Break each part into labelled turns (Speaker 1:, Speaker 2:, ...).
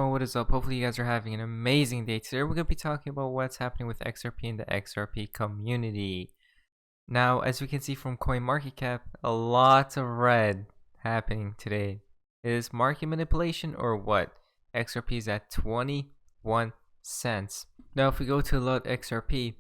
Speaker 1: everyone, what is up? Hopefully you guys are having an amazing day. Today we're going to be talking about what's happening with XRP in the XRP community. Now, as we can see from CoinMarketCap, a lot of red happening today. Is market manipulation or what? XRP is at 21 cents. Now if we go to load XRP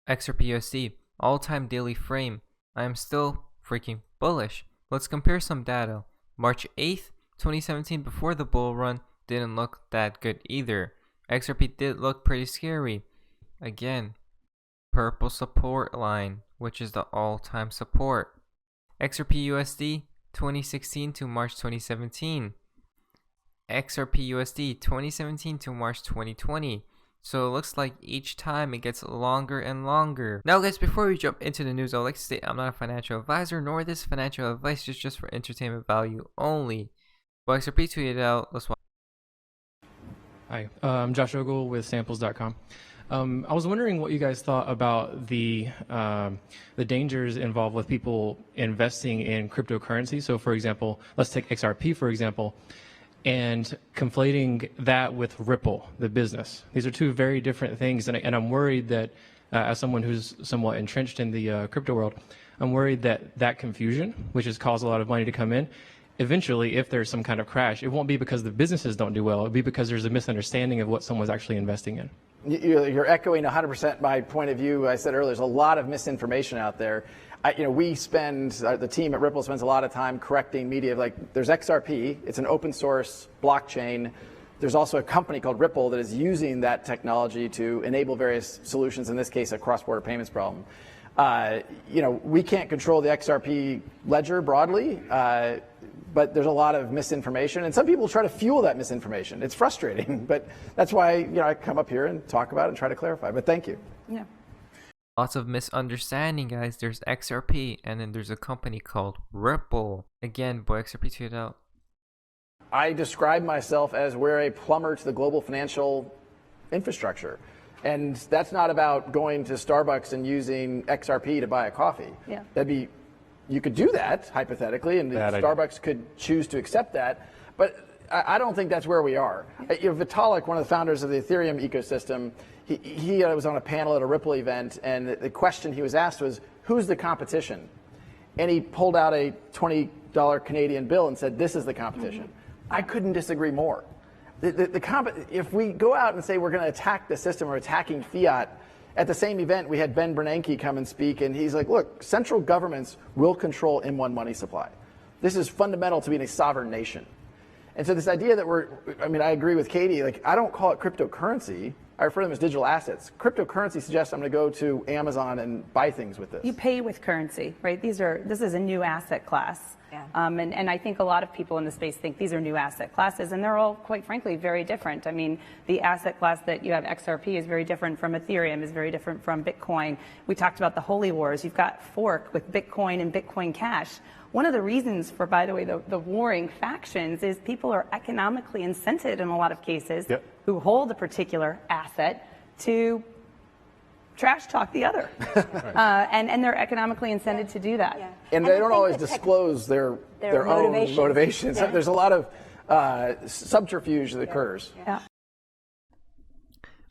Speaker 1: USD, all-time daily frame, I am still freaking bullish. Let's compare some data. March 8th, 2017, before the bull run, didn't look that good either. XRP did look pretty scary. Again, purple support line, which is the all-time support. XRP USD 2016 to March 2017. XRP USD 2017 to March 2020. So it looks like each time it gets longer and longer. Now guys, before we jump into the news, I would like to state I'm not a financial advisor, nor this financial advice is just for entertainment value only. But XRP tweeted out, let's watch.
Speaker 2: Hi, I'm Josh Ogle with samples.com. I was wondering what you guys thought about the dangers involved with people investing in cryptocurrency. So for example, let's take XRP for example, and conflating that with Ripple, the business. These are two very different things, and I'm worried that as someone who's somewhat entrenched in the crypto world, I'm worried that that confusion, which has caused a lot of money to come in, eventually, if there's some kind of crash, it won't be because the businesses don't do well. It'll be because there's a misunderstanding of what someone's actually investing in.
Speaker 3: You're echoing 100% my point of view. I said earlier, there's a lot of misinformation out there. We spend, the team at Ripple spends a lot of time correcting media. Like, there's XRP, it's an open source blockchain. There's also a company called Ripple that is using that technology to enable various solutions, in this case, a cross-border payments problem. We can't control the XRP ledger broadly, but there's a lot of misinformation, and some people try to fuel that misinformation. It's frustrating, but that's why I come up here and talk about it and try to clarify. But thank you.
Speaker 1: Yeah. Lots of misunderstanding, guys. There's XRP, and then there's a company called Ripple. Again, boy, XRP tweeted out.
Speaker 3: I describe myself as we're a plumber to the global financial infrastructure. And that's not about going to Starbucks and using XRP to buy a coffee. Yeah. You could do that, hypothetically, and Starbucks could choose to accept that. But I don't think that's where we are. Vitalik, one of the founders of the Ethereum ecosystem, he was on a panel at a Ripple event, and the question he was asked was, who's the competition? And he pulled out a $20 Canadian bill and said, this is the competition. Mm-hmm. I couldn't disagree more. If we go out and say we're going to attack the system or attacking fiat, at the same event we had Ben Bernanke come and speak, and he's like, look, central governments will control M1 money supply. This is fundamental to being a sovereign nation. And so this idea that I agree with Katie, like, I don't call it cryptocurrency. I refer to them as digital assets. Cryptocurrency suggests I'm going to go to Amazon and buy things with this.
Speaker 4: You pay with currency, right? This is a new asset class. Yeah. And I think a lot of people in the space think these are new asset classes, and they're all, quite frankly, very different. I mean, the asset class that you have, XRP, is very different from Ethereum, is very different from Bitcoin. We talked about the holy wars. You've got fork with Bitcoin and Bitcoin Cash. One of the reasons for, by the way, the warring factions is people are economically incented in a lot of cases who hold a particular asset to trash talk the other. And they're economically incented to do that.
Speaker 3: Yeah. And they don't always disclose their own motivations. Yeah. There's a lot of subterfuge that occurs.
Speaker 4: Yeah.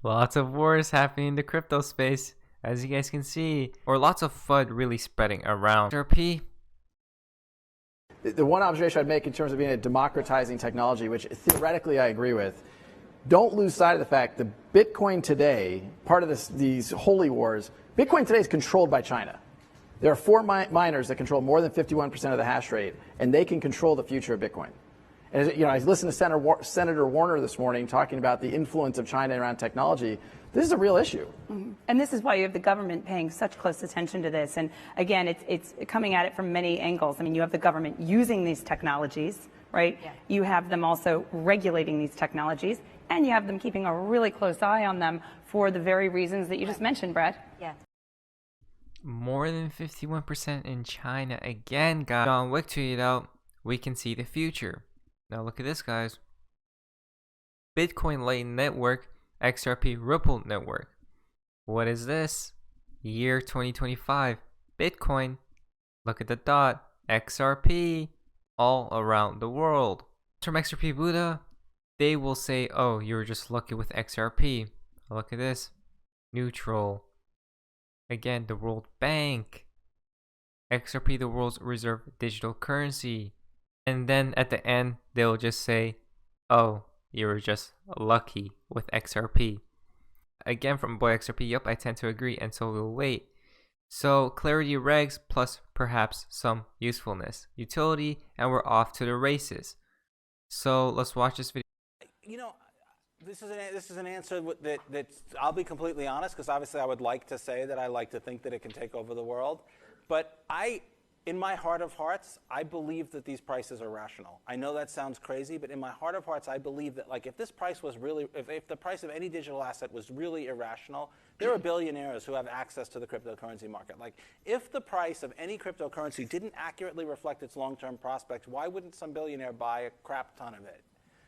Speaker 1: Lots of wars happening in the crypto space, as you guys can see. Or lots of FUD really spreading around. XRP.
Speaker 3: The one observation I'd make in terms of being a democratizing technology, which theoretically I agree with, don't lose sight of the fact that Bitcoin today, part of these holy wars, Bitcoin today is controlled by China. There are 4 miners that control more than 51% of the hash rate, and they can control the future of Bitcoin. And I listened to Senator Warner this morning talking about the influence of China around technology. This is a real issue.
Speaker 4: Mm-hmm. And this is why you have the government paying such close attention to this. And again, it's coming at it from many angles. I mean, you have the government using these technologies, right? Yeah. You have them also regulating these technologies, and you have them keeping a really close eye on them for the very reasons that you just mentioned, Brad.
Speaker 5: Yeah.
Speaker 1: More than 51% in China again, guys. John Wick tweeted out, we can see the future. Now look at this, guys. Bitcoin Lightning Network, XRP Ripple Network. What is this? Year 2025. Bitcoin. Look at the dot. XRP. All around the world. From XRP Buddha. they will say, oh, you were just lucky with XRP. Look at this. Neutral. Again, the World Bank. XRP, the world's reserve digital currency. And then at the end, they'll just say, oh, you were just lucky with XRP. Again, from Boy XRP, yup, I tend to agree, and so will wait. So clarity regs plus perhaps some usefulness, utility, and we're off to the races. So let's watch this video.
Speaker 5: You know, this is an answer that I'll be completely honest, because obviously I would like to say that I like to think that it can take over the world, but in my heart of hearts, I believe that these prices are rational. I know that sounds crazy, but in my heart of hearts, I believe that, like, if this price was really, if the price of any digital asset was really irrational, there are billionaires who have access to the cryptocurrency market. Like, if the price of any cryptocurrency didn't accurately reflect its long-term prospects, why wouldn't some billionaire buy a crap ton of it,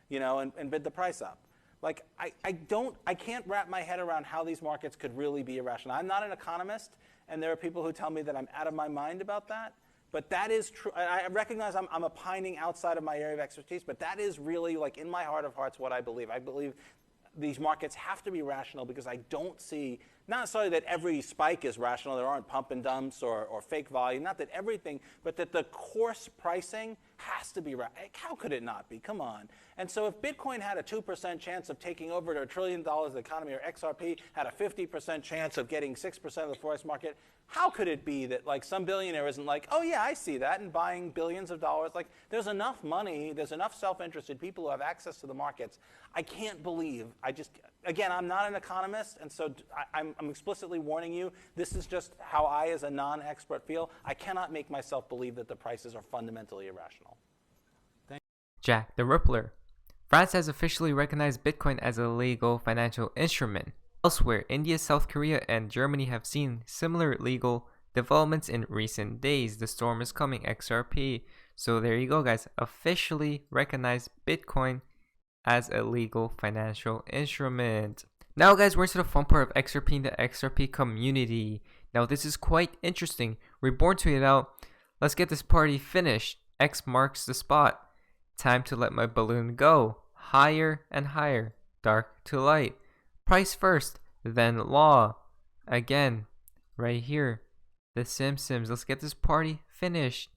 Speaker 5: you know, and bid the price up? Like, I can't wrap my head around how these markets could really be irrational. I'm not an economist, and there are people who tell me that I'm out of my mind about that. But that is true. I recognize I'm opining outside of my area of expertise, but that is really, like, in my heart of hearts, what I believe. I believe these markets have to be rational, because I don't see, not necessarily that every spike is rational, there aren't pump and dumps or fake volume, not that everything, but that the course pricing has to be rational. How could it not be? Come on. And so if Bitcoin had a 2% chance of taking over to $1 trillion of the economy, or XRP had a 50% chance of getting 6% of the forex market, how could it be that, like, some billionaire isn't like, oh yeah, I see that, and buying billions of dollars? Like, there's enough money, there's enough self-interested people who have access to the markets. I can't believe, again, I'm not an economist, and so I'm explicitly warning you, this is just how I, as a non-expert, feel. I cannot make myself believe that the prices are fundamentally irrational.
Speaker 1: Jack the Rippler. France has officially recognized Bitcoin as a legal financial instrument. Elsewhere, India, South Korea, and Germany have seen similar legal developments in recent days. The storm is coming, XRP. So there you go, guys. Officially recognize Bitcoin as a legal financial instrument. Now, guys, we're into the fun part of XRP and the XRP community. Now, this is quite interesting. We're born to it out. Let's get this party finished. X marks the spot. Time to let my balloon go. Higher and higher. Dark to light. Price first, then law. Again, right here. The Simpsons. Let's get this party finished.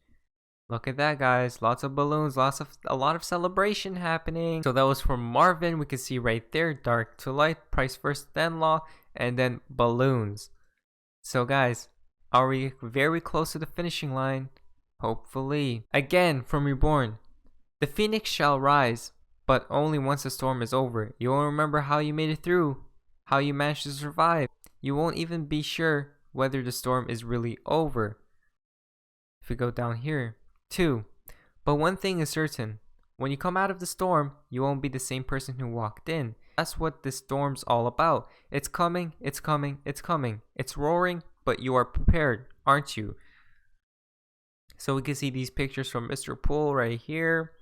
Speaker 1: Look at that, guys. Lots of balloons. A lot of celebration happening. So that was from Marvin. We can see right there. Dark to light. Price first, then law. And then balloons. So, guys, are we very close to the finishing line? Hopefully. Again, from Reborn. The phoenix shall rise, but only once the storm is over. You won't remember how you made it through, how you managed to survive. You won't even be sure whether the storm is really over. If we go down here, 2. But one thing is certain. When you come out of the storm, you won't be the same person who walked in. That's what this storm's all about. It's coming, it's coming, it's coming. It's roaring, but you are prepared, aren't you? So we can see these pictures from Mr. Poole right here.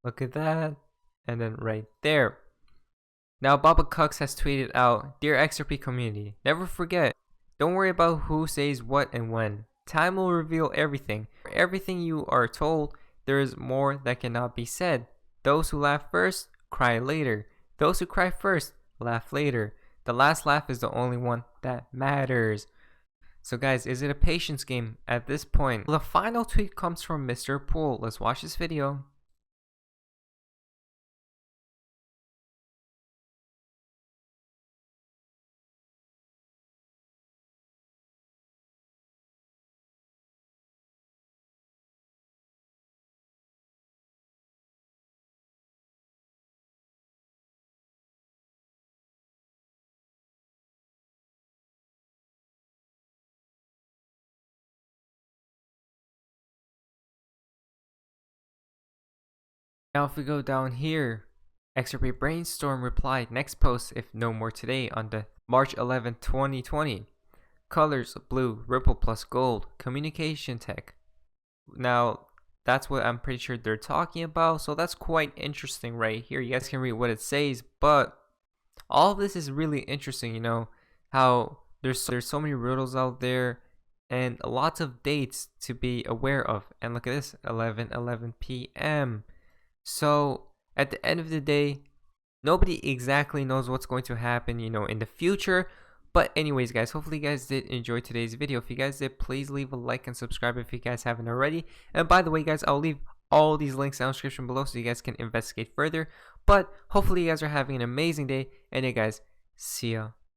Speaker 1: Look at that. And then right there. Now, Baba Cux has tweeted out, Dear XRP community, never forget, don't worry about who says what and when. Time will reveal everything. For everything you are told, there is more that cannot be said. Those who laugh first, cry later. Those who cry first, laugh later. The last laugh is the only one that matters. So guys, is it a patience game at this point? The final tweet comes from Mr. Poole. Let's watch this video. Now if we go down here, XRP Brainstorm replied, next post if no more today on the March 11, 2020. Colors, blue, ripple plus gold, communication tech. Now that's what I'm pretty sure they're talking about, so that's quite interesting right here. You guys can read what it says, but all of this is really interesting, you know, how there's so many riddles out there and lots of dates to be aware of. And look at this, 11:11 p.m. So at the end of the day, nobody exactly knows what's going to happen, you know, in the future. But anyways, guys, hopefully you guys did enjoy today's video. If you guys did, please leave a like and subscribe if you guys haven't already. And by the way, guys, I'll leave all these links down in the description below so you guys can investigate further. But hopefully you guys are having an amazing day. And yeah, guys, see ya.